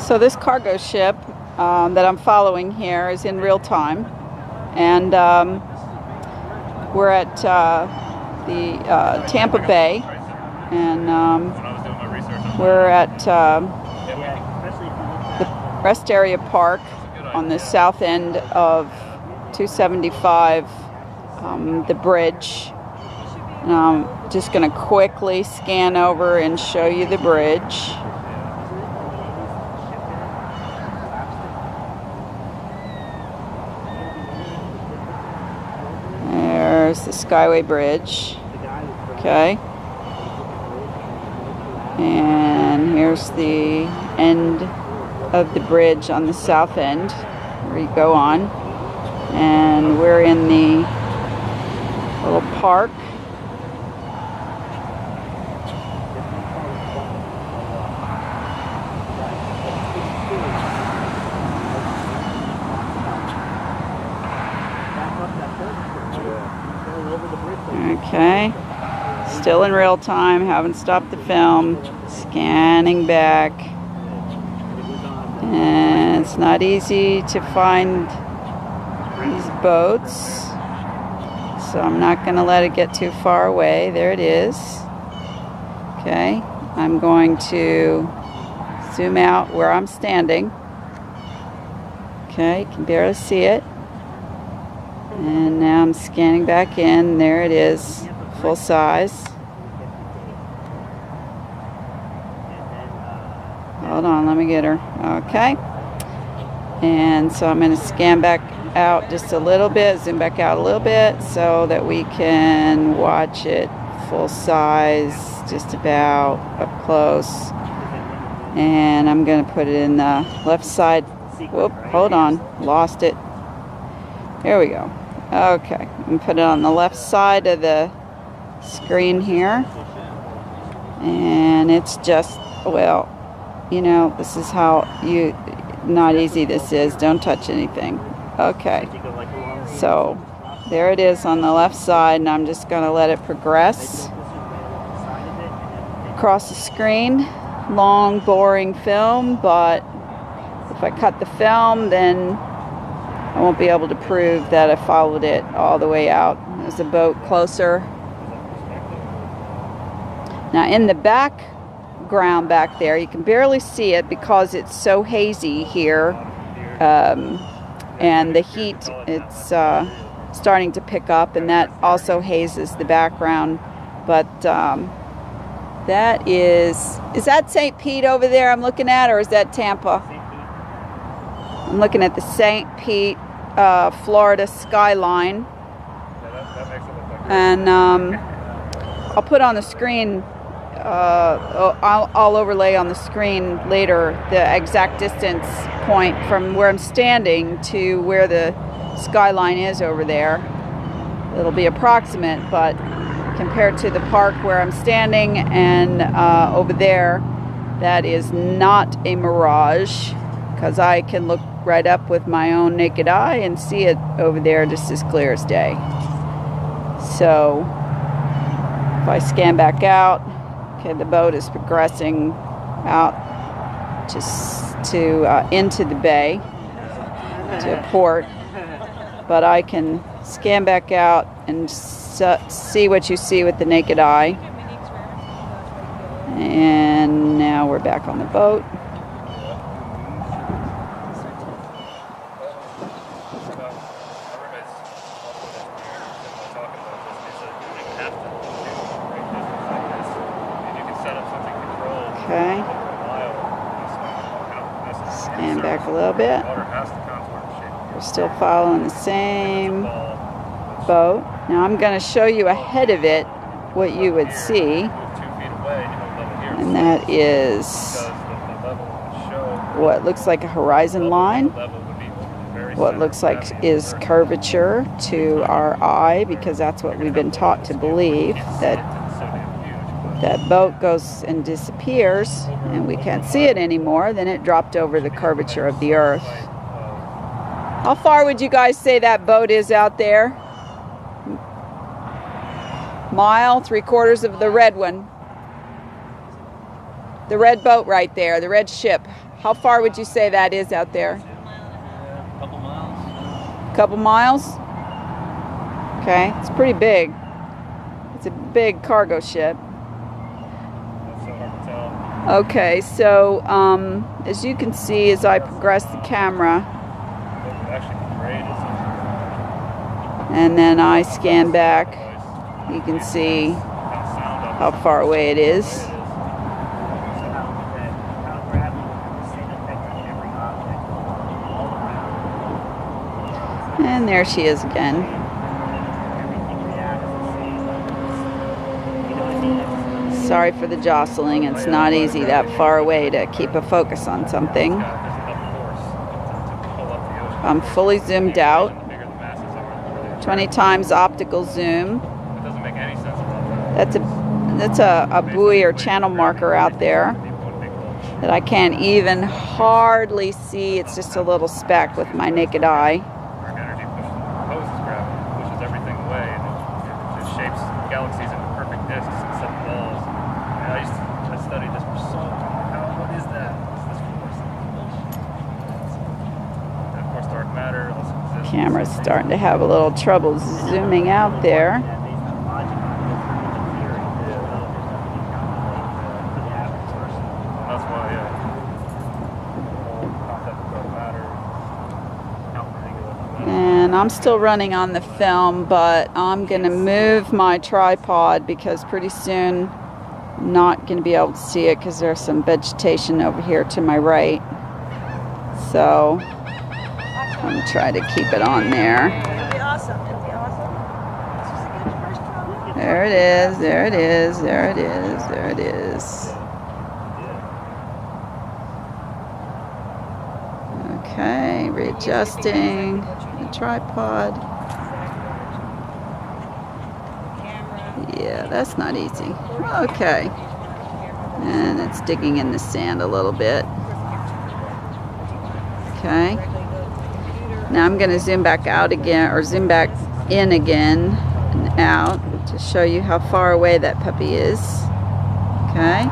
So this cargo ship that I'm following here is in real time, and we're at the Tampa Bay, and we're at the Rest Area Park on the south end of 275, the bridge. And I'm just going to quickly scan over and show you the bridge. There's the Skyway Bridge. Okay. And here's the end of the bridge on the south end where you go on. And we're in the little park. Okay, still in real time, haven't stopped the film, scanning back, and it's not easy to find these boats, so I'm not going to let it get too far away. There it is. Okay, I'm going to zoom out where I'm standing. Okay, you can barely see it. And now I'm scanning back in. There it is, full size. Hold on, let me get her. Okay. And so I'm going to scan back out just a little bit, zoom back out a little bit so that we can watch it full size, just about up close. And I'm going to put it in the left side. Whoop, hold on, lost it. There we go. Okay, I'm going to put it on the left side of the screen here. And it's just, well, you know, this is how not easy this is. Don't touch anything. Okay, so there it is on the left side, and I'm just going to let it progress across the screen. Long, boring film, but if I cut the film, then I won't be able to prove that I followed it all the way out. There's a boat closer. Now in the background back there, you can barely see it because it's so hazy here. And the heat, it's starting to pick up, and that also hazes the background. But that is that St. Pete over there I'm looking at, or is that Tampa? I'm looking at the St. Pete, Florida skyline. And I'll put on the screen, I'll overlay on the screen later the exact distance point from where I'm standing to where the skyline is over there. It'll be approximate, but compared to the park where I'm standing and over there, that is not a mirage, because I can look right up with my own naked eye and see it over there just as clear as day. So if I scan back out, okay, the boat is progressing out just to into the bay, to a port, but I can scan back out and see what you see with the naked eye. And now we're back on the boat. Okay. Scan back a little bit. We're still following the same boat. Now I'm going to show you ahead of it what you would see. And that is what looks like a horizon line. What looks like is curvature to our eye, because that's what we've been taught to believe, that that boat goes and disappears and we can't see it anymore, then it dropped over the curvature of the earth. How far would you guys say that boat is out there? Mile, 3/4 of the red one. The red boat right there, the red ship. How far would you say that is out there? A couple miles. Couple miles? Okay, it's pretty big. It's a big cargo ship. That's so hard to tell. Okay, so as you can see, as I progress the camera, What would actually be great is and then I scan back, you can see how far away it is. And there she is again. Sorry for the jostling. It's not easy that far away to keep a focus on something. I'm fully zoomed out. 20 times optical zoom. It doesn't make any sense. That's a buoy or channel marker out there that I can't even hardly see. It's just a little speck with my naked eye. Energy opposes gravity, pushes everything away, and it shapes galaxies into perfect disks instead of balls. And I studied this for so long. What is that? What's this force? And of course, dark matter also exists. Camera's starting to have a little trouble zooming out there. That's why, the whole concept of dark matter is counter-regular. And I'm still running on the film, but I'm going to move my tripod because pretty soon I'm not going to be able to see it because there's some vegetation over here to my right. So I'm going to try to keep it on there. There it is, there it is, there it is, there it is. Okay, readjusting the tripod. Yeah, that's not easy. Okay. And it's digging in the sand a little bit. Okay. Now I'm going to zoom back out again, or zoom back in again and out to show you how far away that puppy is. Okay.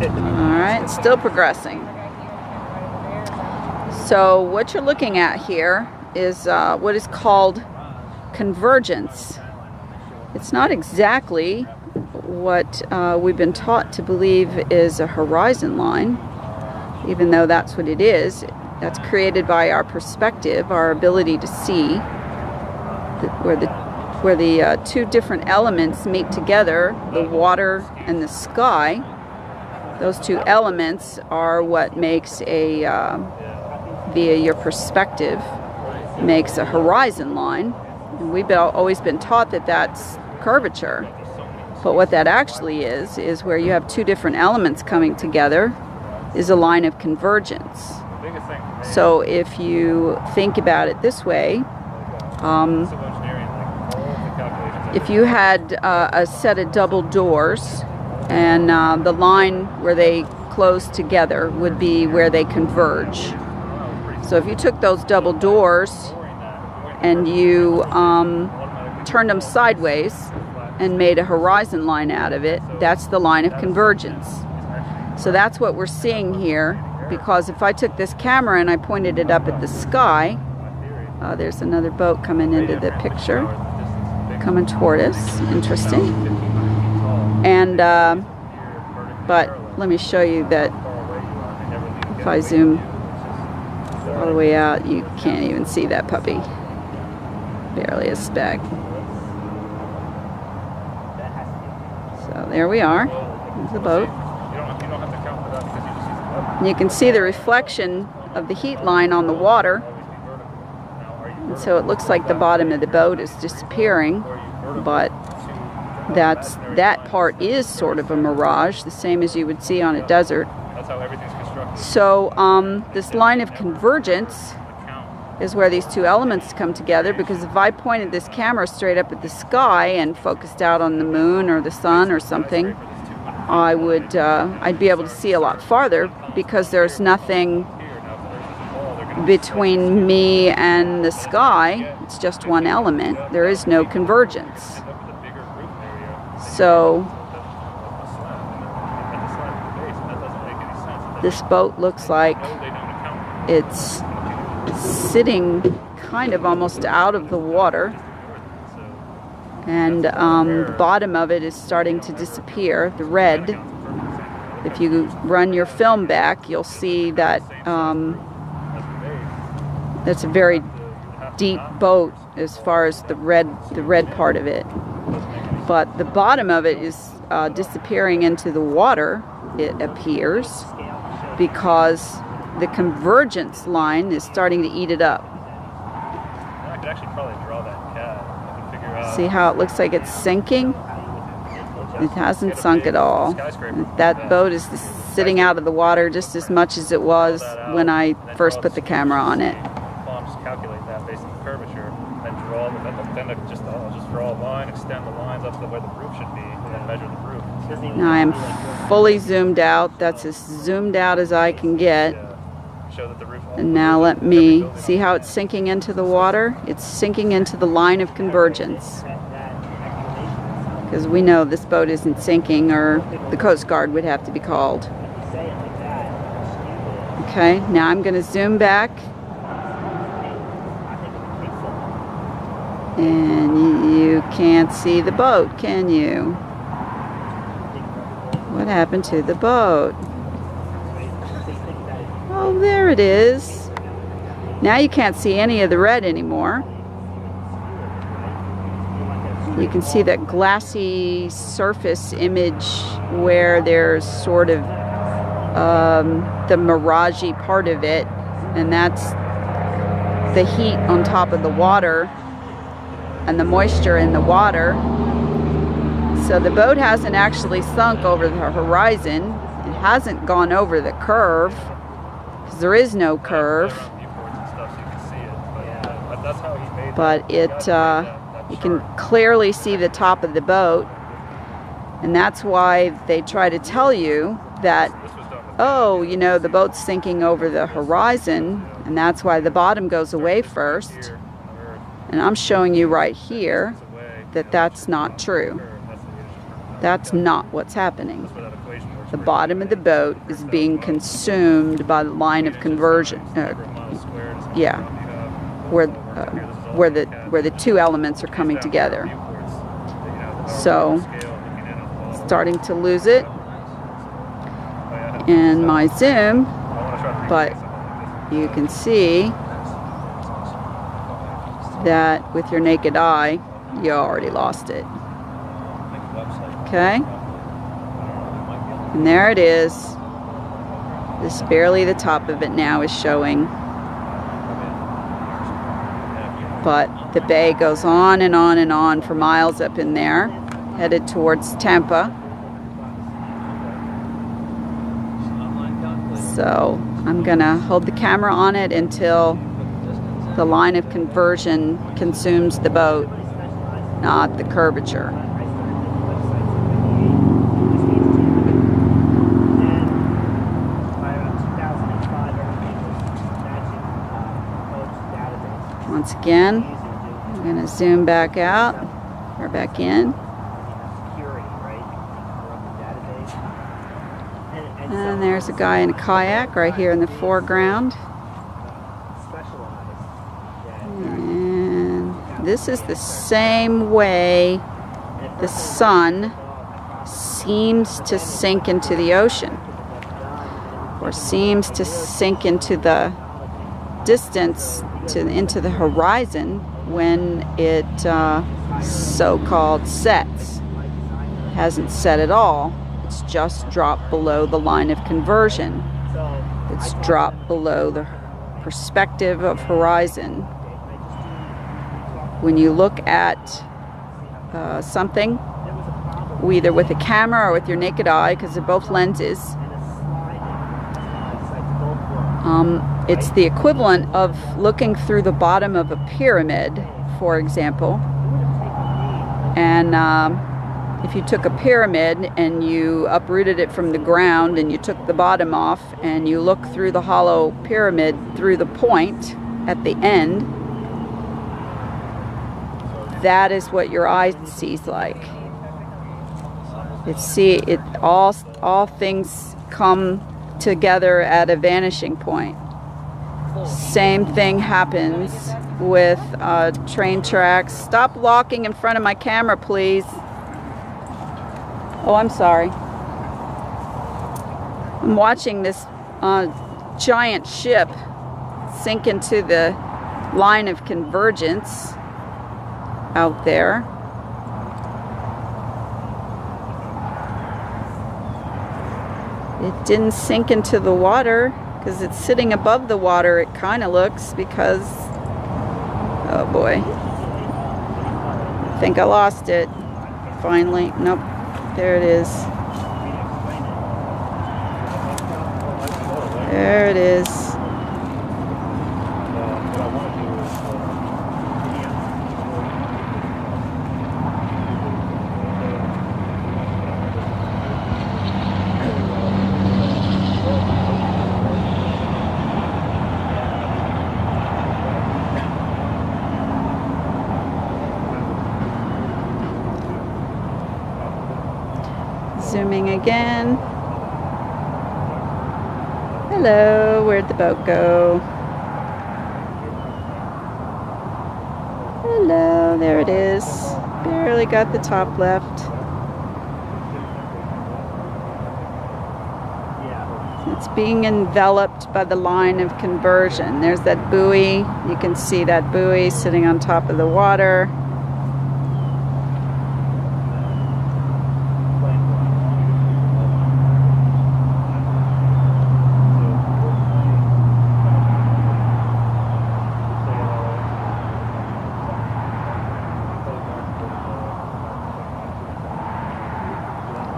Alright, still progressing. So what you're looking at here is what is called convergence. It's not exactly what we've been taught to believe is a horizon line, even though that's what it is. That's created by our perspective, our ability to see where the two different elements meet together, the water and the sky. Those two elements are what makes via your perspective, makes a horizon line. And we've always been taught that that's curvature. But what that actually is where you have two different elements coming together, is a line of convergence. So if you think about it this way, if you had a set of double doors, and the line where they close together would be where they converge. So if you took those double doors and you turned them sideways and made a horizon line out of it, that's the line of convergence. So that's what we're seeing here, because if I took this camera and I pointed it up at the sky, there's another boat coming into the picture, coming toward us. Interesting. And but let me show you that if I zoom all the way out, you can't even see that puppy. Barely a speck. So there we are. There's the boat. And you can see the reflection of the heat line on the water. And so it looks like the bottom of the boat is disappearing, but that part is sort of a mirage, the same as you would see on a desert. That's how everything's constructed. So this line of convergence is where these two elements come together, because if I pointed this camera straight up at the sky and focused out on the moon or the sun or something, I'd be able to see a lot farther, because there's nothing between me and the sky. It's just one element. There is no convergence. End up with a bigger roof area. So The slant and the slant at the base, and that doesn't make any sense. this boat looks like No, they don't account it's sitting kind of almost out of the water, for it. So and the bottom of it is starting to disappear, the red. If you run your film back, you'll see that at the base, that's a very deep boat as far as the red part of it. But the bottom of it is disappearing into the water, it appears, because the convergence line is starting to eat it up. I could actually probably draw that cat. I could figure out. See how it looks like it's sinking? It hasn't sunk at all. That boat is sitting out of the water just as much as it was when I first put the camera on it. I'll just calculate that based on the curvature and draw the, then I'll just draw a line, extend the lines up to where the roof should be, and then measure the roof. Now I am fully zoomed out. That's as zoomed out as I can get. Show that the roof. And now let me see how it's sinking into the water. It's sinking into the line of convergence. Because we know this boat isn't sinking, or the Coast Guard would have to be called. Okay, now I'm going to zoom back. And you can't see the boat, can you? What happened to the boat? Oh, there it is. Now you can't see any of the red anymore. You can see that glassy surface image where there's sort of the mirage-y part of it, and that's the heat on top of the water and the moisture in the water. So the boat hasn't actually sunk over the horizon. It hasn't gone over the curve, because there is no curve. But it you can clearly see the top of the boat, and that's why they try to tell you that, oh, you know, the boat's sinking over the horizon, and that's why the bottom goes away first. And I'm showing you right here that that's not true. That's not what's happening. The bottom of the boat is being consumed by the line of conversion. Where the two elements are coming together. So, starting to lose it in my zoom, but you can see that with your naked eye, you already lost it. Okay? And there it is. Just barely the top of it now is showing. But the bay goes on and on and on for miles up in there, headed towards Tampa. So I'm gonna hold the camera on it until the line of conversion consumes the boat, not the curvature. Once again, I'm going to zoom back out, or back in. And there's a guy in a kayak right here in the foreground. And this is the same way the sun seems to sink into the ocean, or seems to sink into the distance into the horizon when it so-called sets. Hasn't set at all. It's just dropped below the line of conversion. It's dropped below the perspective of horizon. When you look at something, either with a camera or with your naked eye, because they're both lenses, it's the equivalent of looking through the bottom of a pyramid, for example, and if you took a pyramid and you uprooted it from the ground and you took the bottom off and you look through the hollow pyramid through the point at the end, that is what your eye sees like. All things come together at a vanishing point. Same thing happens with train tracks. Stop walking in front of my camera, please. Oh, I'm sorry. I'm watching this giant ship sink into the line of convergence out there. It didn't sink into the water because it's sitting above the water, it kind of looks, because, oh boy, I think I lost it finally. Nope, there it is. There it is. Zooming again. Hello, where'd the boat go? Hello, there it is. Barely got the top left. It's being enveloped by the line of conversion. There's that buoy. You can see that buoy sitting on top of the water.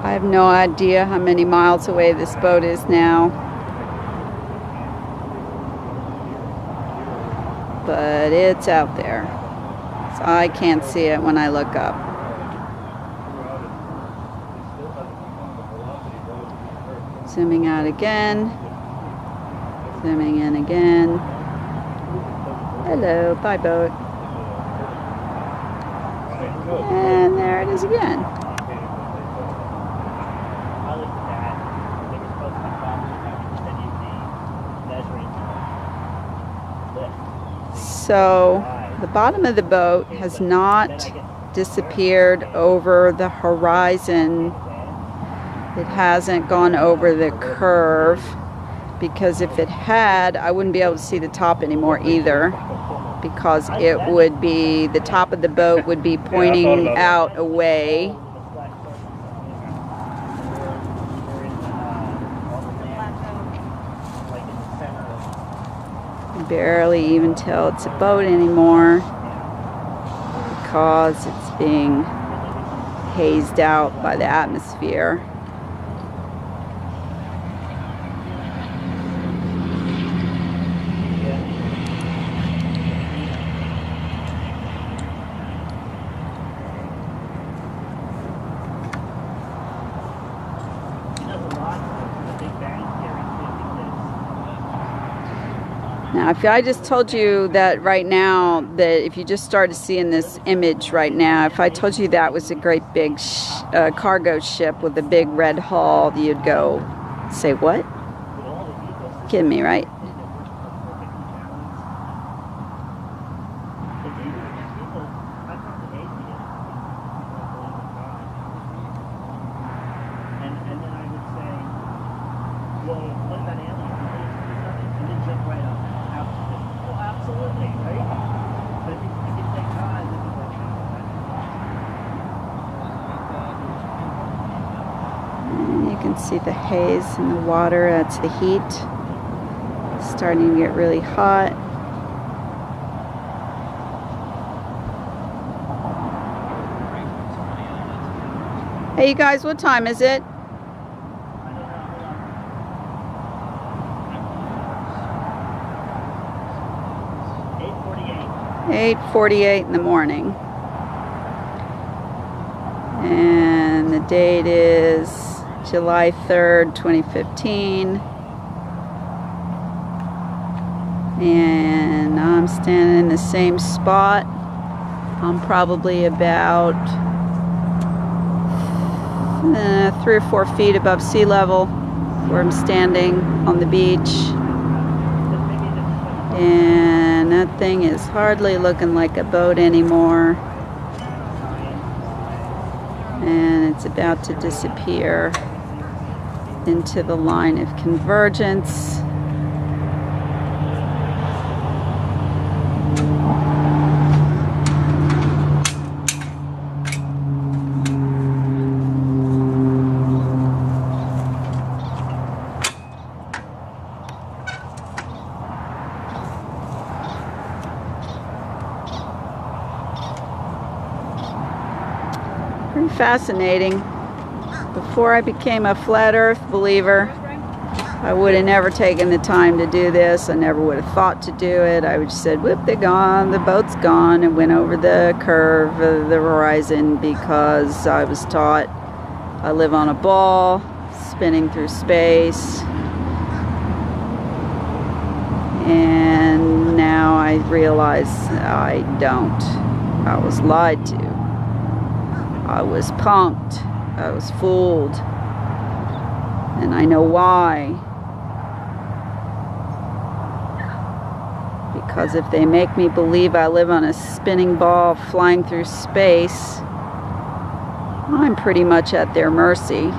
I have no idea how many miles away this boat is now, but it's out there, so I can't see it when I look up. Zooming out again, zooming in again. Hello, bye boat. And there it is again. So the bottom of the boat has not disappeared over the horizon. It hasn't gone over the curve, because if it had, I wouldn't be able to see the top anymore either, because it would be, the top of the boat would be pointing out away. Barely even tell it's a boat anymore, because it's being hazed out by the atmosphere. Now, if I just told you that right now, that if you just started seeing this image right now, if I told you that was a great big cargo ship with a big red hull, you'd go, say what? Kidding me, right? You can see the haze in the water. That's the heat. It's starting to get really hot. Hey, you guys, what time is it? .8:48 in the morning. And And the date is July 3rd, 2015. And I'm standing in the same spot. I'm probably about 3 or 4 feet above sea level where I'm standing on the beach. And that thing is hardly looking like a boat anymore. And it's about to disappear into the line of convergence. Pretty fascinating. Before I became a flat earth believer, I would have never taken the time to do this. I never would have thought to do it. I would just said, whoop, they're gone, the boat's gone, and went over the curve of the horizon because I was taught I live on a ball, spinning through space. And now I realize I don't. I was lied to. I was punked. I was fooled. And I know why. Because if they make me believe I live on a spinning ball flying through space, I'm pretty much at their mercy.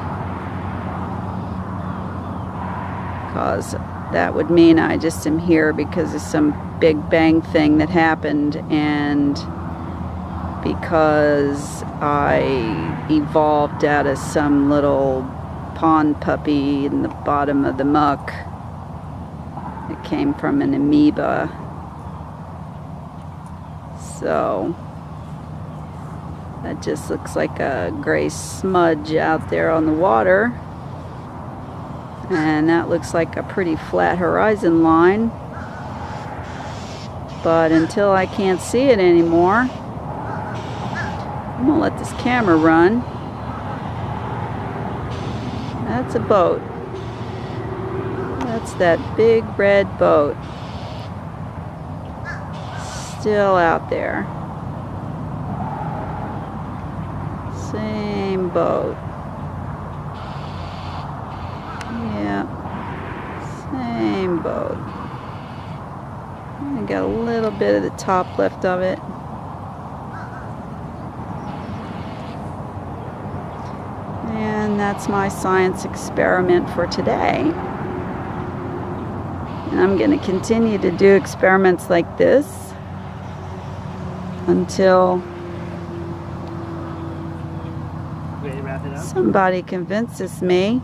Because that would mean I just am here because of some Big Bang thing that happened, and because I evolved out of some little pond puppy in the bottom of the muck. It came from an amoeba. So that just looks like a gray smudge out there on the water. And that looks like a pretty flat horizon line. But until I can't see it anymore, I'm gonna let this camera run. That's a boat. That's that big red boat. Still out there. Same boat. Yeah. Same boat. I got a little bit of the top left of it. And that's my science experiment for today. And I'm going to continue to do experiments like this until somebody convinces me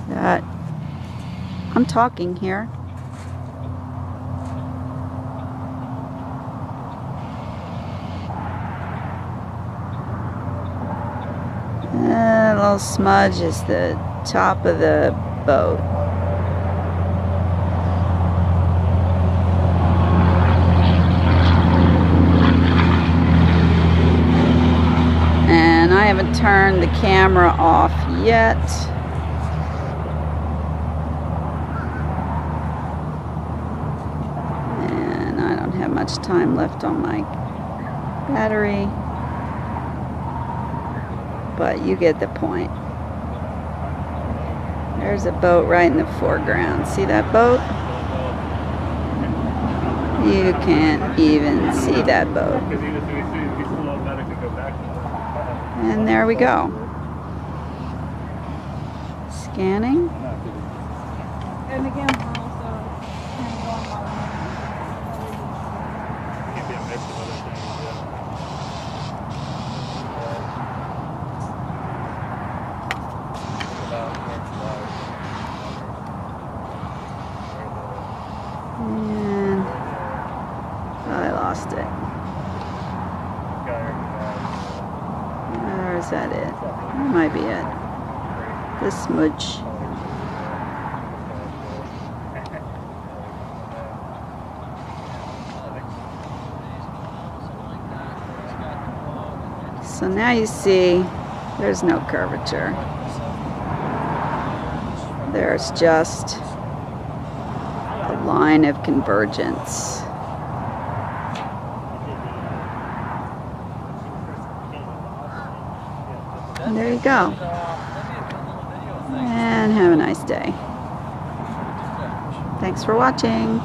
that I'm talking here. A little smudge is the top of the boat. And I haven't turned the camera off yet. And I don't have much time left on my battery. But you get the point. There's a boat right in the foreground. See that boat? You can't even see that boat. And there we go. Scanning. And again, we're also Can't be a mix of other things, And I lost it. Or is that it? That might be it. The smudge. So now you see There's no curvature. There's just a line of convergence. And there you go. And have a nice day. Thanks for watching.